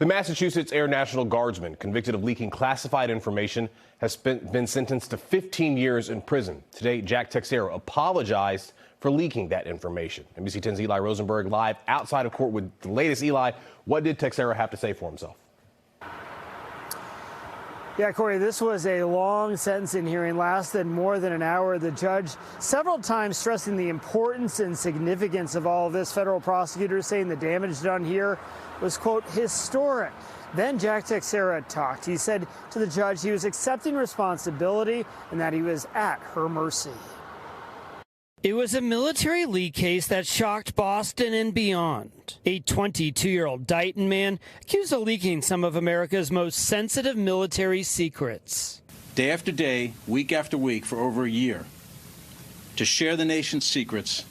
The Massachusetts Air National Guardsman, convicted of leaking classified information, has been sentenced to 15 years in prison. Today, Jack Teixeira apologized for leaking that information. NBC 10's Eli Rosenberg live outside of court with the latest. Eli, what did Teixeira have to say for himself? Yeah, Corey, this was a long sentencing hearing, lasted more than an hour. The judge several times stressing the importance and significance of all of this. Federal prosecutors saying the damage done here was, quote, historic. Then Jack Teixeira talked. He said to the judge he was accepting responsibility and that he was at her mercy. It was a military leak case that shocked Boston and beyond. A 22-year-old Dighton man accused of leaking some of America's most sensitive military secrets. Day after day, week after week, for over a year, to share the nation's secrets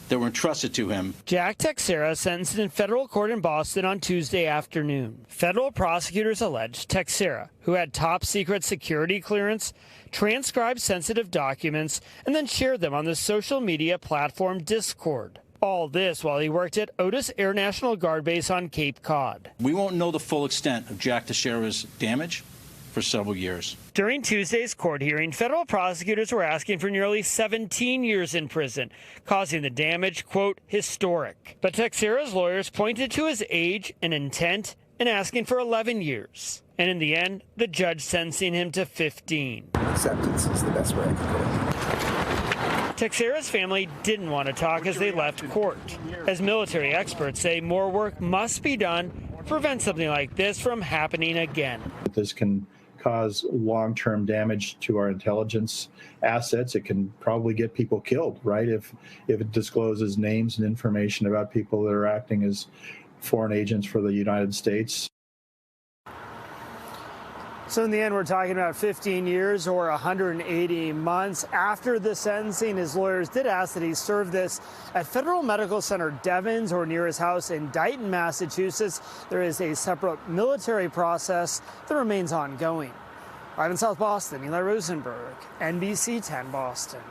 that were entrusted to him. Jack Teixeira sentenced in federal court in Boston on Tuesday afternoon. Federal prosecutors alleged Teixeira, who had top secret security clearance, transcribed sensitive documents and then shared them on the social media platform Discord. All this while he worked at Otis Air National Guard Base on Cape Cod. We won't know the full extent of Jack Teixeira's damage for several years. During Tuesday's court hearing, federal prosecutors were asking for nearly 17 years in prison, causing the damage, quote, historic. But Teixeira's lawyers pointed to his age and intent and asking for 11 years. And in the end, the judge sentencing him to 15. Acceptance is the best way I can put it. Teixeira's family didn't want to talk as they left court. As military experts say, more work must be done to prevent something like this from happening again. This can cause long-term damage to our intelligence assets. It can probably get people killed, right? If it discloses names and information about people that are acting as foreign agents for the United States. So in the end, we're talking about 15 years or 180 months. After the sentencing, his lawyers did ask that he serve this at Federal Medical Center Devens or near his house in Dighton, Massachusetts. There is a separate military process that remains ongoing. Live in South Boston, Eli Rosenberg, NBC 10 Boston.